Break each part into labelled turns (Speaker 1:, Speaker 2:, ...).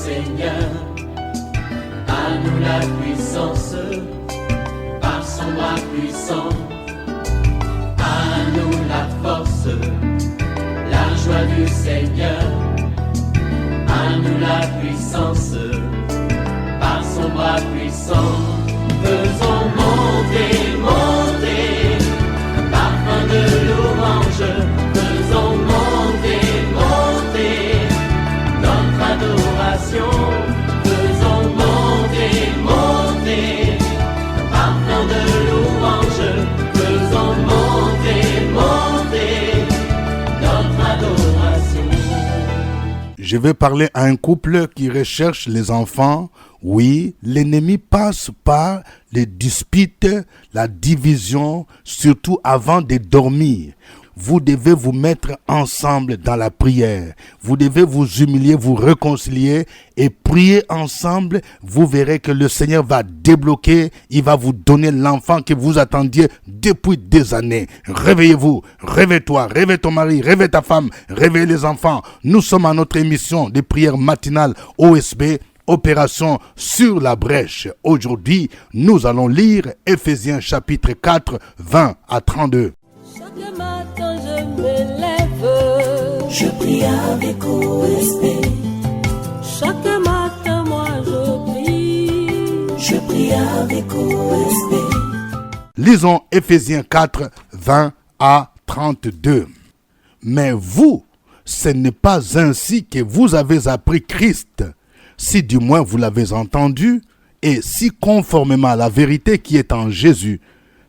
Speaker 1: Seigneur. À nous la puissance, par son bras puissant. À nous la force, la joie du Seigneur. À nous la puissance, par son bras puissant. Faisons monter, monter, parfum de louange. Faisons monter, monter, notre adoration. Faisons monter, monter, parfum de louange. Faisons monter, monter, notre adoration.
Speaker 2: Je vais parler à un couple qui recherche les enfants. Oui, l'ennemi passe par les disputes, la division, surtout avant de dormir. Vous devez vous mettre ensemble dans la prière. Vous devez vous humilier, vous réconcilier et prier ensemble. Vous verrez que le Seigneur va débloquer. Il va vous donner l'enfant que vous attendiez depuis des années. Réveillez-vous, réveille-toi, réveille ton mari, réveille ta femme, réveille les enfants. Nous sommes à notre émission de prière matinale OSB. Opération sur la brèche. Aujourd'hui, nous allons lire Éphésiens chapitre 4, 20 à 32.
Speaker 3: Chaque matin je me lève,
Speaker 4: je prie avec OSB.
Speaker 3: chaque matin moi
Speaker 4: je prie avec OSB.
Speaker 2: Lisons Éphésiens 4, 20 à 32. Mais vous, ce n'est pas ainsi que vous avez appris Christ, si du moins vous l'avez entendu, et si conformément à la vérité qui est en Jésus,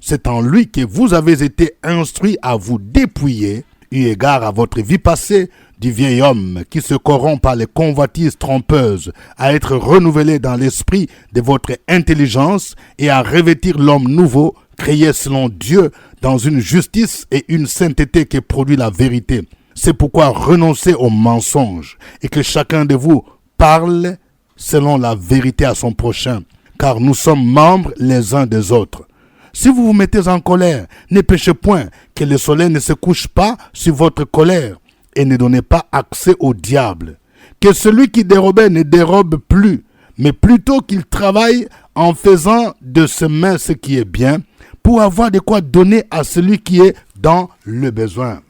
Speaker 2: c'est en lui que vous avez été instruits à vous dépouiller, eu égard à votre vie passée, du vieil homme qui se corrompt par les convoitises trompeuses, à être renouvelé dans l'esprit de votre intelligence et à revêtir l'homme nouveau, créé selon Dieu, dans une justice et une sainteté qui produit la vérité. C'est pourquoi renoncez aux mensonges et que chacun de vous parle selon la vérité à son prochain, car nous sommes membres les uns des autres. Si vous vous mettez en colère, ne péchez point, que le soleil ne se couche pas sur votre colère, et ne donnez pas accès au diable. Que celui qui dérobait ne dérobe plus, mais plutôt qu'il travaille en faisant de ses mains ce qui est bien, pour avoir de quoi donner à celui qui est dans le besoin.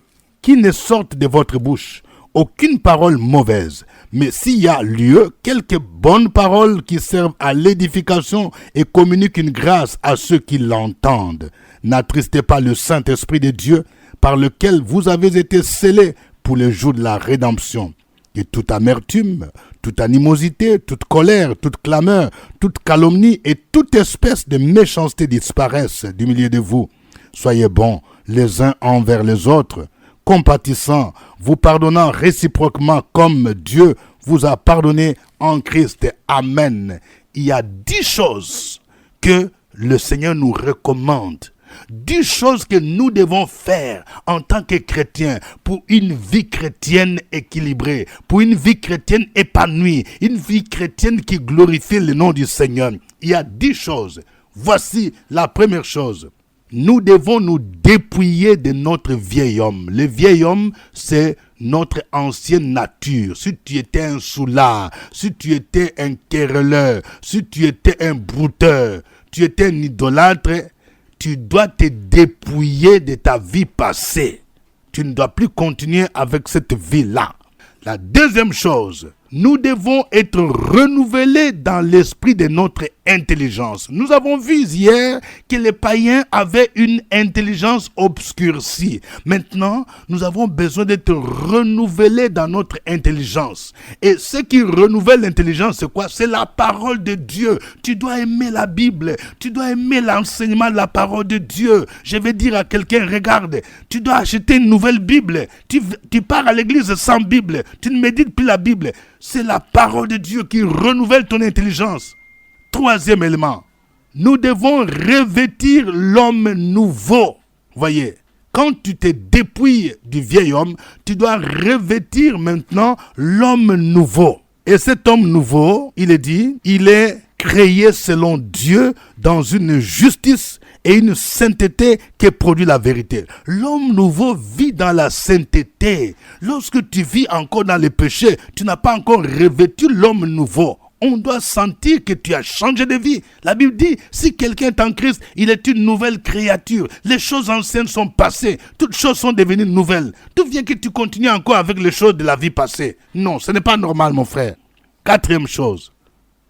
Speaker 2: Qu'il ne sorte de votre bouche aucune parole mauvaise, mais s'il y a lieu, quelques bonnes paroles qui servent à l'édification et communiquent une grâce à ceux qui l'entendent. N'attristez pas le Saint-Esprit de Dieu, par lequel vous avez été scellés pour le jour de la rédemption. Et toute amertume, toute animosité, toute colère, toute clameur, toute calomnie et toute espèce de méchanceté disparaissent du milieu de vous. Soyez bons les uns envers les autres, compatissant, vous pardonnant réciproquement comme Dieu vous a pardonné en Christ. Amen. Il y a 10 choses que le Seigneur nous recommande. 10 choses que nous devons faire en tant que chrétiens pour une vie chrétienne équilibrée, pour une vie chrétienne épanouie, une vie chrétienne qui glorifie le nom du Seigneur. Il y a 10 choses. Voici la première chose. Nous devons nous dépouiller de notre vieil homme. Le vieil homme, c'est notre ancienne nature. Si tu étais un soulard, si tu étais un querelleur, si tu étais un brouteur, tu étais un idolâtre, tu dois te dépouiller de ta vie passée. Tu ne dois plus continuer avec cette vie-là. La deuxième chose, nous devons être renouvelés dans l'esprit de notre intelligence. Nous avons vu hier que les païens avaient une intelligence obscurcie. Maintenant, nous avons besoin d'être renouvelés dans notre intelligence. Et ce qui renouvelle l'intelligence, c'est quoi? C'est la parole de Dieu. Tu dois aimer la Bible. Tu dois aimer l'enseignement de la parole de Dieu. Je vais dire à quelqu'un, regarde, tu dois acheter une nouvelle Bible. Tu pars à l'église sans Bible. Tu ne médites plus la Bible. C'est la parole de Dieu qui renouvelle ton intelligence. Troisième élément, nous devons revêtir l'homme nouveau. Voyez, quand tu te dépouilles du vieil homme, tu dois revêtir maintenant l'homme nouveau. Et cet homme nouveau, il est dit, il est créés selon Dieu dans une justice et une sainteté qui produit la vérité. L'homme nouveau vit dans la sainteté. Lorsque tu vis encore dans le péché, tu n'as pas encore revêtu l'homme nouveau. On doit sentir que tu as changé de vie. La Bible dit, si quelqu'un est en Christ, il est une nouvelle créature. Les choses anciennes sont passées. Toutes choses sont devenues nouvelles. D'où vient que tu continues encore avec les choses de la vie passée? Non, ce n'est pas normal, mon frère. Quatrième chose.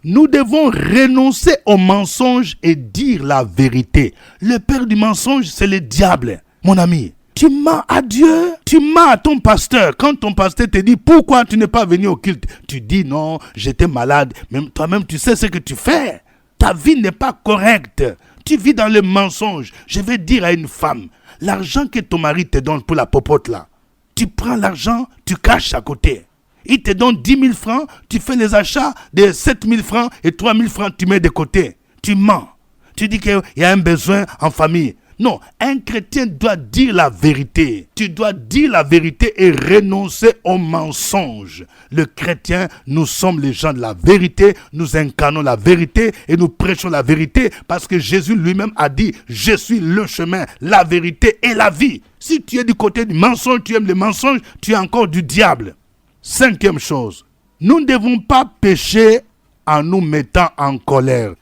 Speaker 2: Nous devons renoncer au mensonge et dire la vérité. Le père du mensonge, c'est le diable. Mon ami, tu mens à Dieu, tu mens à ton pasteur. Quand ton pasteur te dit, pourquoi tu n'es pas venu au culte? Tu dis, non, j'étais malade. Même toi-même, tu sais ce que tu fais. Ta vie n'est pas correcte. Tu vis dans le mensonge. Je vais dire à une femme, l'argent que ton mari te donne pour la popote là, tu prends l'argent, tu caches à côté. Il te donne 10 000 francs, tu fais les achats de 7 000 francs et 3 000 francs, tu mets de côté. Tu mens. Tu dis qu'il y a un besoin en famille. Non, un chrétien doit dire la vérité. Tu dois dire la vérité et renoncer au mensonge. Le chrétien, nous sommes les gens de la vérité, nous incarnons la vérité et nous prêchons la vérité parce que Jésus lui-même a dit, je suis le chemin, la vérité et la vie. Si tu es du côté du mensonge, tu aimes le mensonge, tu es encore du diable. Cinquième chose, nous ne devons pas pécher en nous mettant en colère.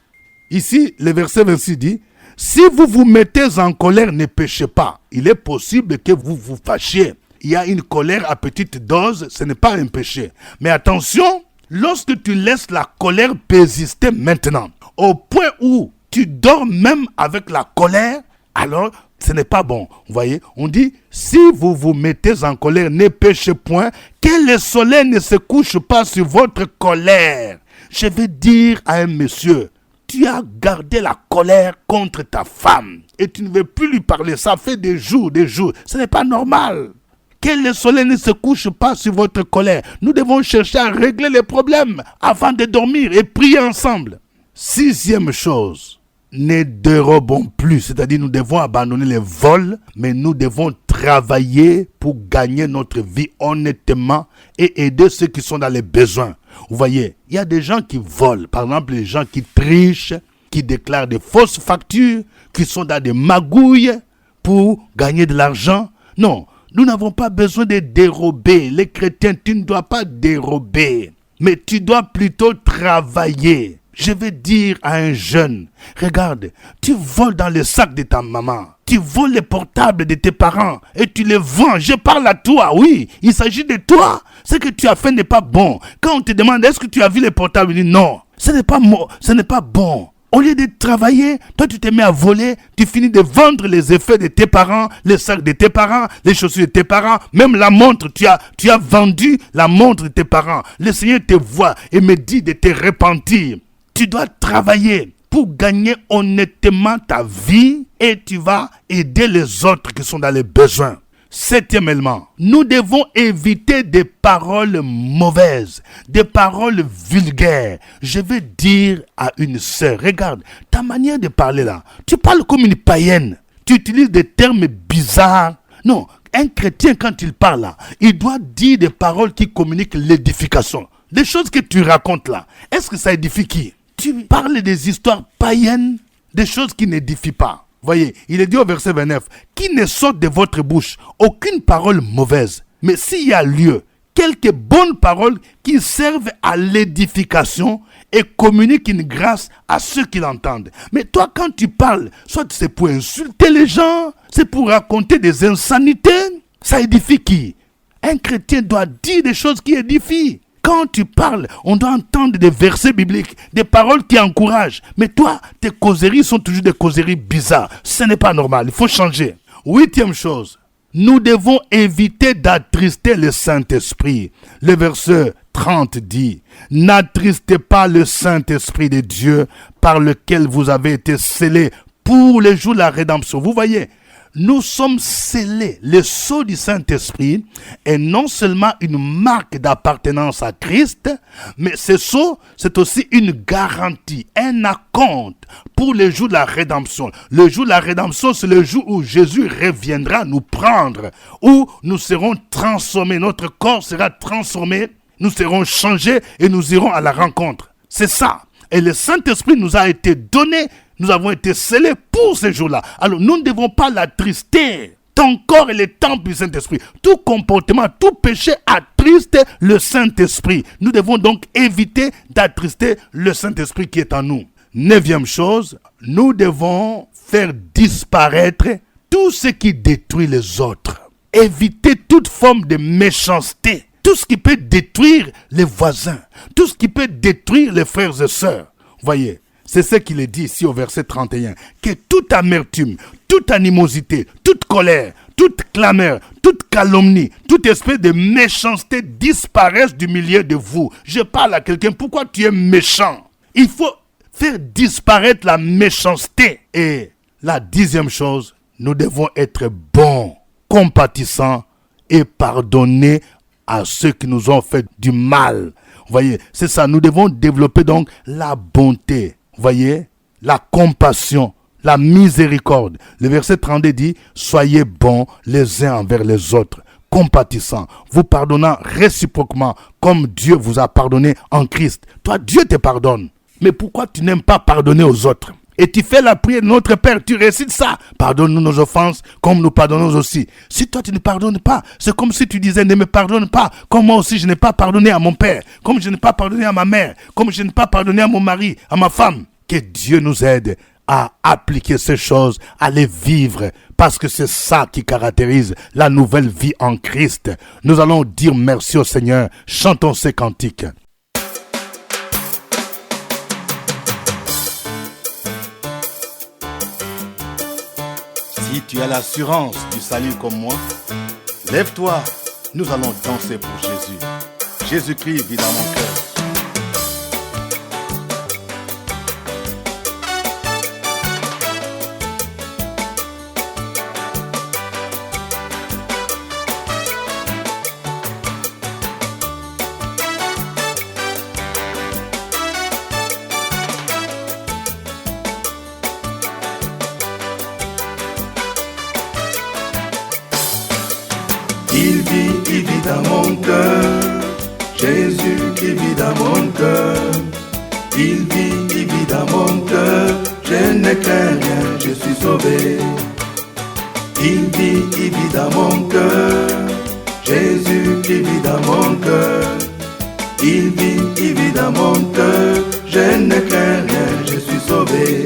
Speaker 2: Ici, le verset 26 dit, si vous vous mettez en colère, ne péchez pas. Il est possible que vous vous fâchiez. Il y a une colère à petite dose, ce n'est pas un péché. Mais attention, lorsque tu laisses la colère persister maintenant, au point où tu dors même avec la colère, alors ce n'est pas bon. Vous voyez, on dit, si vous vous mettez en colère, ne péchez point, que le soleil ne se couche pas sur votre colère. Je vais dire à un monsieur, tu as gardé la colère contre ta femme et tu ne veux plus lui parler. Ça fait des jours. Ce n'est pas normal. Que le soleil ne se couche pas sur votre colère. Nous devons chercher à régler les problèmes avant de dormir et prier ensemble. Sixième chose, ne dérobons plus. C'est-à-dire nous devons abandonner les vols, mais nous devons travailler pour gagner notre vie honnêtement et aider ceux qui sont dans les besoins. Vous voyez, il y a des gens qui volent. Par exemple, les gens qui trichent, qui déclarent des fausses factures, qui sont dans des magouilles pour gagner de l'argent. Non, nous n'avons pas besoin de dérober. Les chrétiens, tu ne dois pas dérober, mais tu dois plutôt travailler. Je vais dire à un jeune, regarde, tu voles dans le sac de ta maman. Tu voles les portables de tes parents et tu les vends. Je parle à toi, oui. Il s'agit de toi. Ce que tu as fait n'est pas bon. Quand on te demande, est-ce que tu as vu les portables? Il dit non, ce n'est pas bon. Au lieu de travailler, toi tu te mets à voler, tu finis de vendre les effets de tes parents, les sacs de tes parents, les chaussures de tes parents, même la montre, tu as vendu la montre de tes parents. Le Seigneur te voit et me dit de te repentir. Tu dois travailler pour gagner honnêtement ta vie et tu vas aider les autres qui sont dans les besoins. Septième élément, nous devons éviter des paroles mauvaises, des paroles vulgaires. Je vais dire à une sœur, regarde, ta manière de parler là, tu parles comme une païenne. Tu utilises des termes bizarres. Non, un chrétien quand il parle là, il doit dire des paroles qui communiquent l'édification. Les choses que tu racontes là, est-ce que ça édifie qui? Tu parles des histoires païennes, des choses qui n'édifient pas. Voyez, il est dit au verset 29, qui ne sort de votre bouche aucune parole mauvaise, mais s'il y a lieu, quelques bonnes paroles qui servent à l'édification et communiquent une grâce à ceux qui l'entendent. Mais toi, quand tu parles, soit c'est pour insulter les gens, c'est pour raconter des insanités, ça édifie qui? Un chrétien doit dire des choses qui édifient. Quand tu parles, on doit entendre des versets bibliques, des paroles qui encouragent. Mais toi, tes causeries sont toujours des causeries bizarres. Ce n'est pas normal, il faut changer. Huitième chose, nous devons éviter d'attrister le Saint-Esprit. Le verset 30 dit, « N'attristez pas le Saint-Esprit de Dieu par lequel vous avez été scellés pour le jour de la rédemption. » Vous voyez, nous sommes scellés. Le sceau du Saint-Esprit est non seulement une marque d'appartenance à Christ, mais ce sceau, c'est aussi une garantie, un acompte pour le jour de la rédemption. Le jour de la rédemption, c'est le jour où Jésus reviendra nous prendre, où nous serons transformés, notre corps sera transformé, nous serons changés et nous irons à la rencontre. C'est ça. Et le Saint-Esprit nous a été donné, nous avons été scellés pour ces jours-là. Alors nous ne devons pas l'attrister. Ton corps est le temple du Saint-Esprit. Tout comportement, tout péché attriste le Saint-Esprit. Nous devons donc éviter d'attrister le Saint-Esprit qui est en nous. 9e chose, nous devons faire disparaître tout ce qui détruit les autres. Éviter toute forme de méchanceté. Tout ce qui peut détruire les voisins. Tout ce qui peut détruire les frères et sœurs. Voyez, c'est ce qu'il est dit ici au verset 31. Que toute amertume, toute animosité, toute colère, toute clameur, toute calomnie, toute espèce de méchanceté disparaissent du milieu de vous. Je parle à quelqu'un, pourquoi tu es méchant? Il faut faire disparaître la méchanceté. Et la 10e chose, nous devons être bons, compatissants et pardonner à ceux qui nous ont fait du mal. Vous voyez, c'est ça, nous devons développer donc la bonté. Vous voyez, la compassion, la miséricorde. Le verset 32 dit, soyez bons les uns envers les autres, compatissants, vous pardonnant réciproquement comme Dieu vous a pardonné en Christ. Toi, Dieu te pardonne. Mais pourquoi tu n'aimes pas pardonner aux autres? Et tu fais la prière de notre Père, tu récites ça. Pardonne-nous nos offenses comme nous pardonnons aussi. Si toi tu ne pardonnes pas, c'est comme si tu disais ne me pardonne pas. Comme moi aussi je n'ai pas pardonné à mon père, comme je n'ai pas pardonné à ma mère, comme je n'ai pas pardonné à mon mari, à ma femme. Que Dieu nous aide à appliquer ces choses, à les vivre, parce que c'est ça qui caractérise la nouvelle vie en Christ. Nous allons dire merci au Seigneur. Chantons ces cantiques. Si tu as l'assurance du salut comme moi, lève-toi, nous allons danser pour Jésus. Jésus-Christ vit dans mon cœur.
Speaker 5: Il vit dans mon cœur, Jésus qui vit dans mon cœur. Il vit dans mon cœur, je ne crains rien, je suis sauvé. Il vit dans mon cœur, Jésus qui vit dans mon cœur. Il vit dans mon cœur, je ne crains rien, je suis sauvé.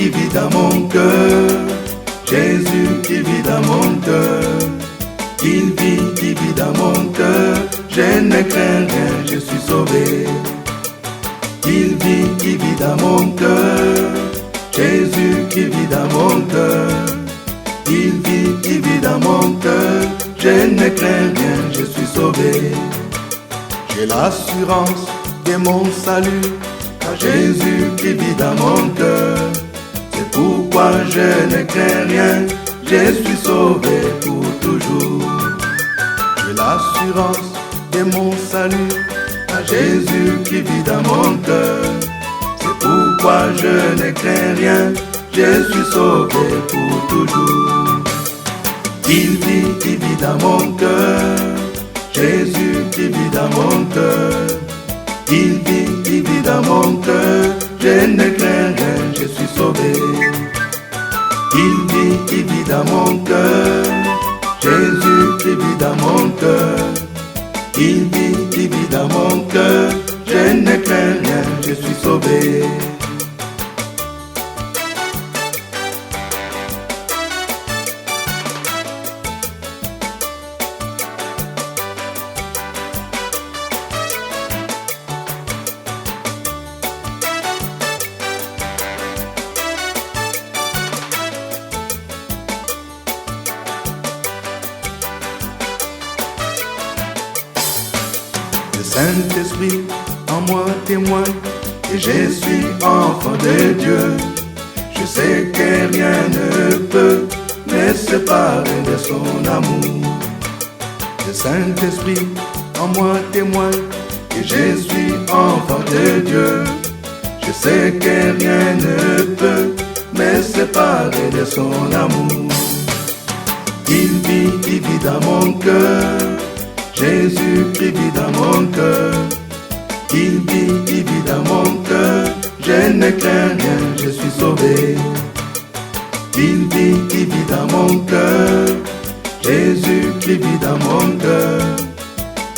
Speaker 5: Il vit dans mon cœur, Jésus qui vit dans mon cœur. Il vit dans mon cœur, je ne crains rien, je suis sauvé. Il vit dans mon cœur, Jésus qui vit dans mon cœur. Il vit dans mon cœur, je ne crains rien, je suis sauvé. J'ai l'assurance de mon salut, car Jésus qui vit dans mon cœur. C'est pourquoi je ne crains rien, je suis sauvé pour toujours. J'ai l'assurance de mon salut, car Jésus qui vit dans mon cœur. C'est pourquoi je ne crains rien, je suis sauvé pour toujours. Il vit dans mon cœur, Jésus qui vit dans mon cœur. Il vit dans mon cœur, je ne crains rien, je suis sauvé. Il vit dans mon cœur, Jésus qui vit dans mon cœur. Il vit dans mon cœur, je ne crains rien, je suis sauvé. Saint-Esprit en moi témoigne que je suis enfant de Dieu. Je sais que rien ne peut me séparer de son amour. Le Saint-Esprit en moi témoigne que je suis enfant de Dieu. Je sais que rien ne peut me séparer de son amour. Il vit dans mon cœur. Jésus-Christ vit dans mon cœur. Il vit dans mon cœur. Je ne crains rien, je suis sauvé. Il vit dans mon cœur. Jésus-Christ vit dans mon cœur.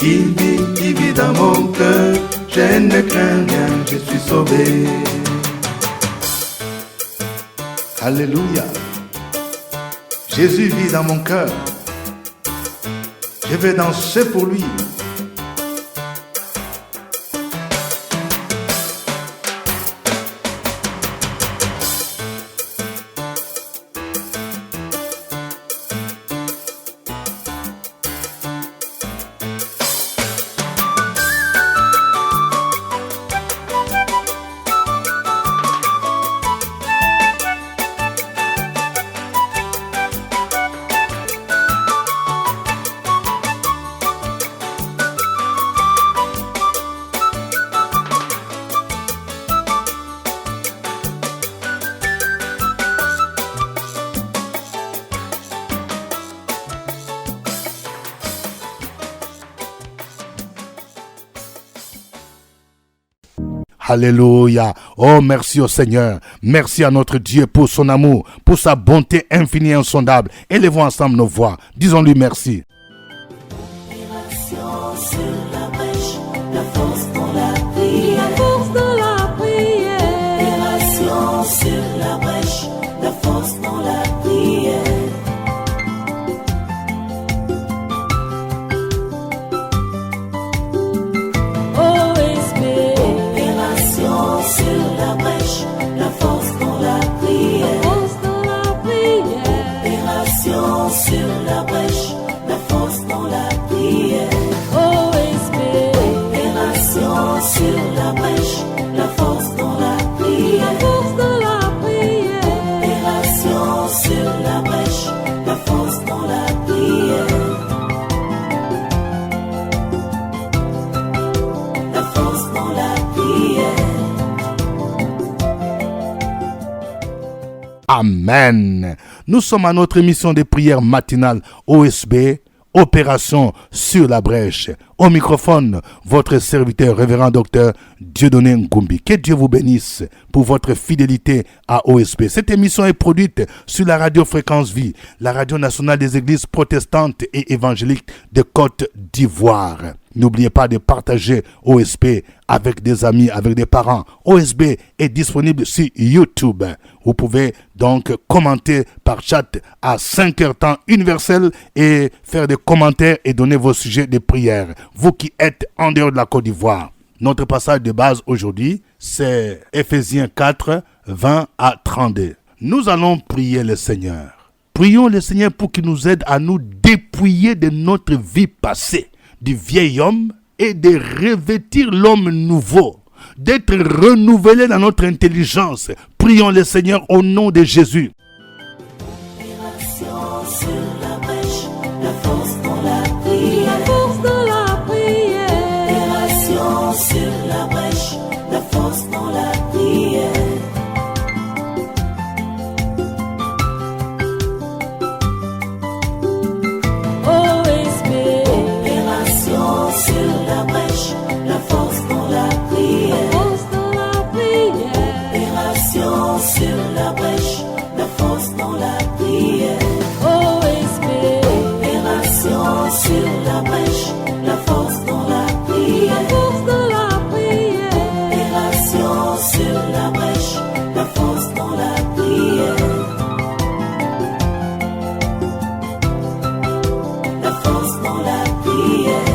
Speaker 5: Il vit dans mon cœur. Je ne crains rien, je suis sauvé. Alléluia. Jésus vit dans mon cœur. Je vais danser pour lui.
Speaker 2: Alléluia. Oh, merci au Seigneur. Merci à notre Dieu pour son amour, pour sa bonté infinie et insondable. Élevons ensemble nos voix. Disons-lui merci.
Speaker 4: Opération sur la brèche, la force dans la prière.
Speaker 3: La force dans la prière.
Speaker 4: Opération sur la brèche, la force dans la prière.
Speaker 3: OSB.
Speaker 4: Opération sur la brèche, la force dans la prière.
Speaker 3: Force dans la prière.
Speaker 4: Opération sur la brèche, la force dans la prière.
Speaker 3: OSB.
Speaker 4: Opération sur la brèche, la force dans la prière.
Speaker 3: La force dans la prière.
Speaker 4: Opération sur la brèche, la force dans la prière. La force dans la prière.
Speaker 2: Amen. Nous sommes à notre émission de prière matinale OSB, Opération sur la brèche. Au microphone, votre serviteur révérend docteur Dieudonné Ngumbi. Que Dieu vous bénisse pour votre fidélité à OSB. Cette émission est produite sur la radio Fréquence Vie, la radio nationale des églises protestantes et évangéliques de Côte d'Ivoire. N'oubliez pas de partager OSB avec des amis, avec des parents. OSB est disponible sur YouTube. Vous pouvez donc commenter par chat à 5h temps universel et faire des commentaires et donner vos sujets de prière. Vous qui êtes en dehors de la Côte d'Ivoire. Notre passage de base aujourd'hui, c'est Ephésiens 4, 20 à 32. Nous allons prier le Seigneur. Prions le Seigneur pour qu'il nous aide à nous dépouiller de notre vie passée, du vieil homme, et de revêtir l'homme nouveau, d'être renouvelé dans notre intelligence. Prions le Seigneur au nom de Jésus.
Speaker 4: Opération sur la brèche, la force dans la prière.
Speaker 3: La force dans la prière.
Speaker 4: Opération sur la brèche, la force dans la prière.
Speaker 3: OSB.
Speaker 4: Opération sur la brèche, la force dans la prière.
Speaker 3: Force dans la prière.
Speaker 4: Opération sur la brèche, la force dans la prière.
Speaker 3: OSB.
Speaker 4: Opération sur la brèche, la force dans la prière.
Speaker 3: La force dans la prière.
Speaker 4: Opération sur la brèche, la force dans la prière. La force dans la prière.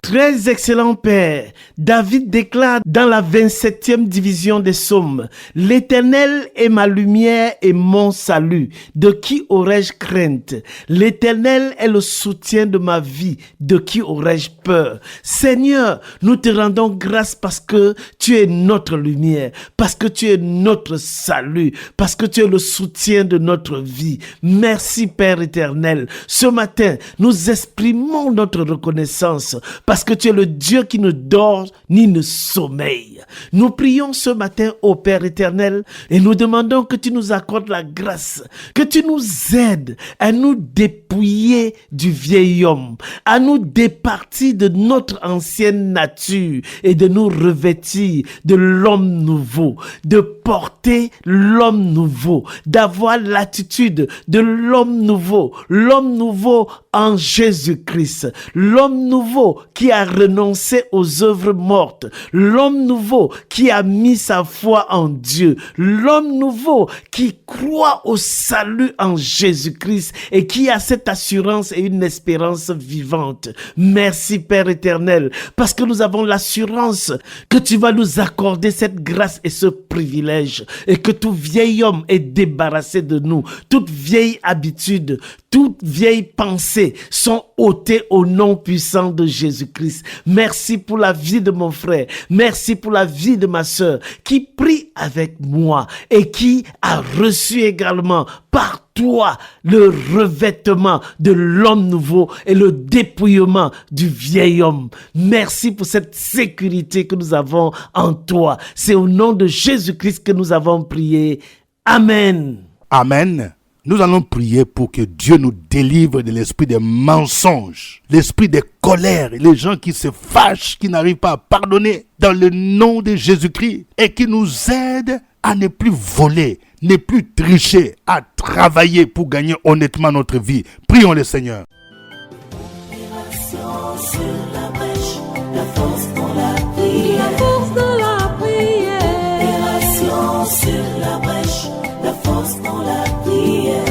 Speaker 6: Très excellent Père, David déclare dans la 27e division des psaumes, « L'Éternel est ma lumière et mon salut, de qui aurais-je crainte? L'Éternel est le soutien de ma vie, de qui aurais-je peur? » Seigneur, nous te rendons grâce parce que tu es notre lumière, parce que tu es notre salut, parce que tu es le soutien de notre vie. Merci Père éternel. Ce matin, nous exprimons notre reconnaissance parce que tu es le Dieu qui ne dort ni ne sommeille. Nous prions ce matin au Père éternel et nous demandons que tu nous accordes la grâce, que tu nous aides à nous dépouiller du vieil homme, à nous départir de notre ancienne nature et de nous revêtir de l'homme nouveau, de porter l'homme nouveau, d'avoir l'attitude de l'homme nouveau en Jésus-Christ, l'homme nouveau qui a renoncé aux œuvres mortes, l'homme nouveau qui a mis sa foi en Dieu, l'homme nouveau qui croit au salut en Jésus-Christ et qui a cette assurance et une espérance vivante. Merci Père éternel, parce que nous avons l'assurance que tu vas nous accorder cette grâce et ce privilège et que tout vieil homme est débarrassé de nous, toute vieille habitude, toute vieille pensée sont ôtées au nom puissant de Jésus-Christ. Merci pour la vie de mon frère, merci pour la vie de ma sœur qui prie avec moi et qui a reçu également par toi le revêtement de l'homme nouveau et le dépouillement du vieil homme. Merci pour cette sécurité que nous avons en toi. C'est au nom de Jésus-Christ que nous avons prié. Amen.
Speaker 2: Amen. Nous allons prier pour que Dieu nous délivre de l'esprit des mensonges, l'esprit des colères, les gens qui se fâchent, qui n'arrivent pas à pardonner dans le nom de Jésus-Christ et qui nous aident à ne plus voler, ne plus tricher, à travailler pour gagner honnêtement notre vie. Prions le Seigneur.
Speaker 4: Opération sur la brèche, la force pour la prière.
Speaker 3: La force de la prière.
Speaker 4: Opération sur la brèche, la force pour la prière.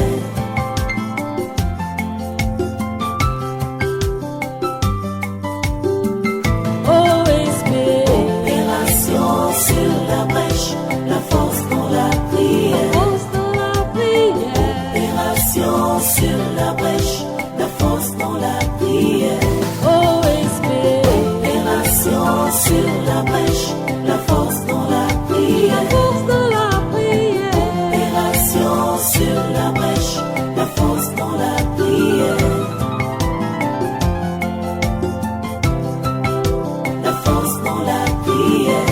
Speaker 3: OSB.
Speaker 4: Opération sur la brèche, la force pour la prière.
Speaker 3: La force de la prière.
Speaker 4: Opération sur la brèche, la force pour la prière.
Speaker 3: OSB.
Speaker 4: Opération sur la brèche, la force pour la prière.
Speaker 3: La force de la prière.
Speaker 4: Opération sur la brèche, la force pour la prière. La force pour la prière.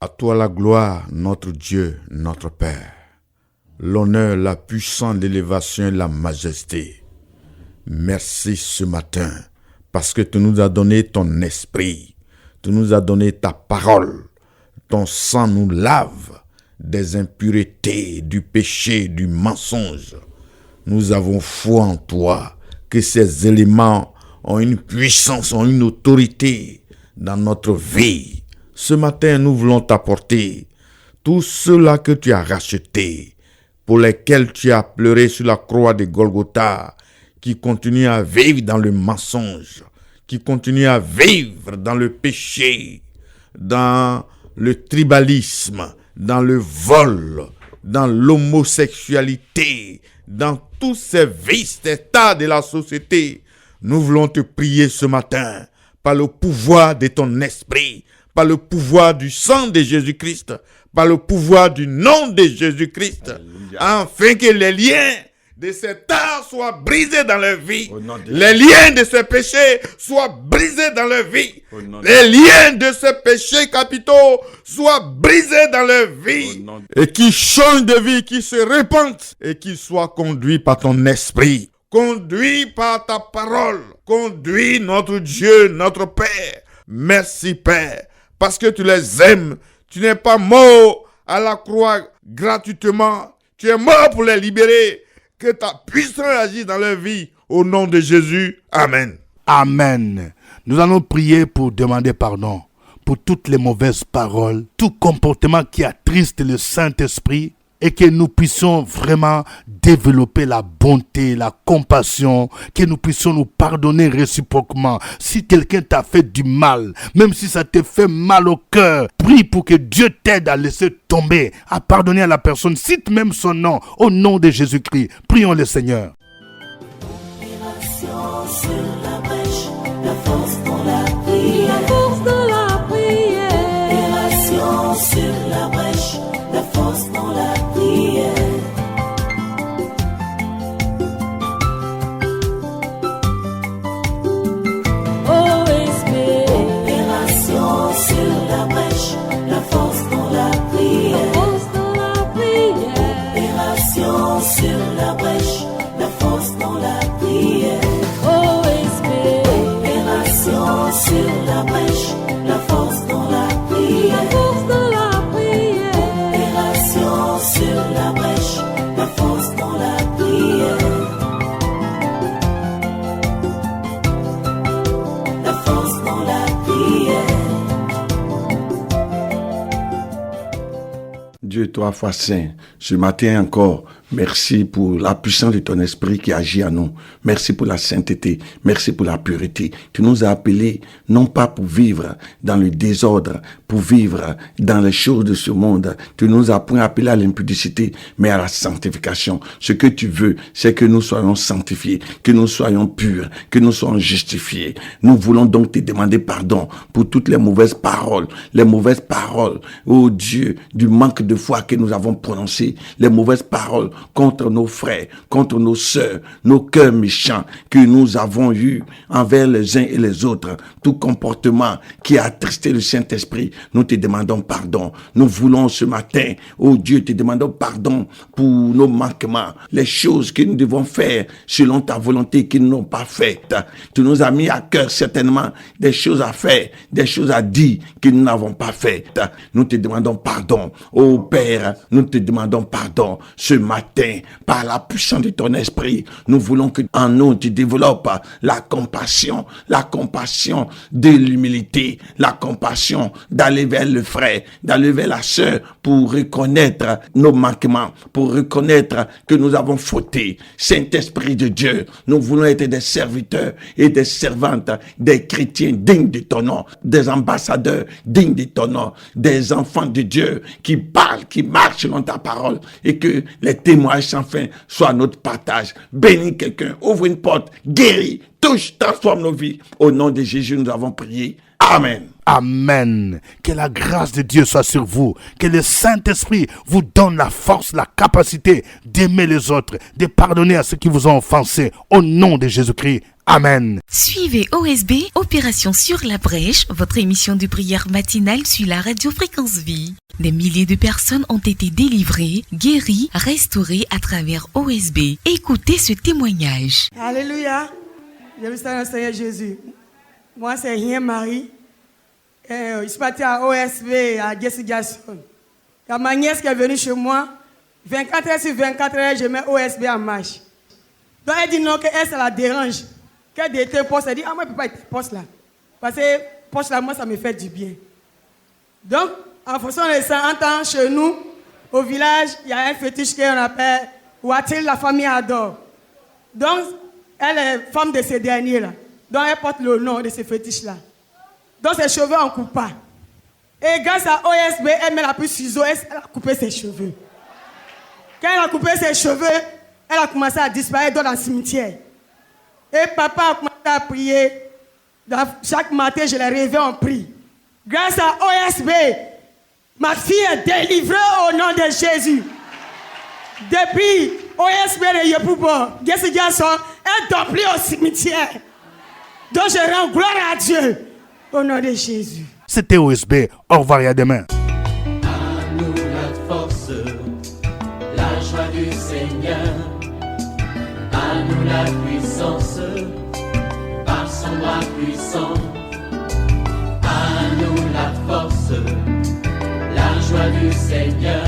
Speaker 7: À toi la gloire, notre Dieu, notre Père. L'honneur, la puissance, l'élévation et la majesté. Merci ce matin parce que tu nous as donné ton esprit. Tu nous as donné ta parole. Ton sang nous lave des impuretés, du péché, du mensonge. Nous avons foi en toi que ces éléments ont une puissance, ont une autorité dans notre vie. Ce matin, nous voulons t'apporter tous ceux-là que tu as rachetés, pour lesquels tu as pleuré sur la croix de Golgotha, qui continuent à vivre dans le mensonge, qui continuent à vivre dans le péché, dans le tribalisme, dans le vol, dans l'homosexualité, dans tous ces vices d'état de la société. Nous voulons te prier ce matin par le pouvoir de ton esprit, par le pouvoir du sang de Jésus-Christ, par le pouvoir du nom de Jésus-Christ, afin que les liens de cet art soient brisés dans leur vie. Les liens de ce péché soient brisés dans leur vie. Les liens de ce péché capitaux soient brisés dans leur vie. Et qui changent de vie, qui se répandent et qui soient conduits par ton esprit. Conduits par ta parole. Conduis notre Dieu, notre Père. Merci Père, parce que tu les aimes. Tu n'es pas mort à la croix gratuitement. Tu es mort pour les libérer. Que ta puissance agisse dans leur vie. Au nom de Jésus. Amen.
Speaker 2: Amen. Nous allons prier pour demander pardon pour toutes les mauvaises paroles, tout comportement qui attriste le Saint-Esprit et que nous puissions vraiment développer la bonté, la compassion, que nous puissions nous pardonner réciproquement. Si quelqu'un t'a fait du mal, même si ça te fait mal au cœur, prie pour que Dieu t'aide à laisser tomber, à pardonner à la personne. Cite même son nom, au nom de Jésus-Christ. Prions le Seigneur.
Speaker 4: Sur la brèche, la force dans la prière.
Speaker 3: La force de la prière.
Speaker 4: Opération sur la brèche, la force dans la prière.
Speaker 3: OSB.
Speaker 4: Opération sur la brèche, la force dans la prière.
Speaker 3: La force de la prière.
Speaker 4: Opération sur la brèche, la force dans la prière.
Speaker 3: OSB.
Speaker 4: Opération sur la brèche, la force dans la prière.
Speaker 3: La force de la prière.
Speaker 4: Opération sur la brèche, la force dans la prière. La force dans la prière.
Speaker 8: Dieu, toi, fois saint, ce matin encore, merci pour la puissance de ton esprit qui agit en nous. Merci pour la sainteté. Merci pour la pureté. Tu nous as appelés, non pas pour vivre dans le désordre, pour vivre dans les choses de ce monde. Tu nous as point appelés à l'impudicité, mais à la sanctification. Ce que tu veux, c'est que nous soyons sanctifiés, que nous soyons purs, que nous soyons justifiés. Nous voulons donc te demander pardon pour toutes les mauvaises paroles, oh Dieu, du manque de foi que nous avons prononcé, les mauvaises paroles contre nos frères, contre nos sœurs, nos cœurs méchants que nous avons eus envers les uns et les autres, tout comportement qui a attristé le Saint-Esprit, nous te demandons pardon. Nous voulons ce matin, oh Dieu, te demandons pardon pour nos manquements, les choses que nous devons faire selon ta volonté qu'ils n'ont pas faites. Tu nous as mis à cœur certainement des choses à faire, des choses à dire que nous n'avons pas faites. Nous te demandons pardon. Oh Père, nous te demandons pardon ce matin par la puissance de ton esprit. Nous voulons que en nous tu développes la compassion de l'humilité, la compassion d'aller vers le frère, d'aller vers la sœur pour reconnaître nos manquements, pour reconnaître que nous avons fauté. Saint-Esprit de Dieu, nous voulons être des serviteurs et des servantes, des chrétiens dignes de ton nom, des ambassadeurs dignes de ton nom, des enfants de Dieu qui parlent, qui marchent selon ta parole et que les témoignages sans fin soient notre partage. Bénis quelqu'un, ouvre une porte, guéris, touche, transforme nos vies. Au nom de Jésus, nous avons prié. Amen.
Speaker 2: Amen. Que la grâce de Dieu soit sur vous. Que le Saint-Esprit vous donne la force, la capacité d'aimer les autres, de pardonner à ceux qui vous ont offensé. Au nom de Jésus-Christ. Amen.
Speaker 9: Suivez OSB, Opération sur la brèche, votre émission de prière matinale sur la radio Fréquence Vie. Des milliers de personnes ont été délivrées, guéries, restaurées à travers OSB. Écoutez ce témoignage.
Speaker 10: Alléluia. Je me salue au Seigneur Jésus. Moi, c'est Rien Marie. Je suis parti à OSB, à Gessigation. Il y a ma nièce qui est venue chez moi. 24 heures sur 24 heures, je mets OSB en marche. Donc, elle dit non, qu'elle, ça la dérange. Qu'elle était poste, elle dit, moi, je ne peux pas être poste là. Parce que poste là, moi, ça me fait du bien. Donc, en fonction de ça, en temps chez nous, au village, il y a un fétiche qu'on appelle Watil, la famille adore. Donc, elle est femme de ces derniers-là. Donc, elle porte le nom de ces fétiches-là. Donc, ses cheveux, on ne coupe pas. Et grâce à OSB, elle met la plus ciseaux, elle a coupé ses cheveux. Quand elle a coupé ses cheveux, elle a commencé à disparaître dans le cimetière. Et papa a commencé à prier. Chaque matin, je la réveille en prie. Grâce à OSB, ma fille est délivrée au nom de Jésus. Depuis OSB de Yepoubo, Gessi Garçon, elle dort plus au cimetière. Donc je rends gloire à Dieu au nom de Jésus.
Speaker 2: C'était OSB. Au revoir et à demain.
Speaker 1: À nous la force, la joie du Seigneur. À nous la puissance, par son bras puissant. À nous la force, la joie du Seigneur.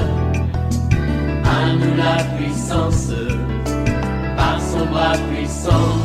Speaker 1: À nous la puissance, par son bras puissant.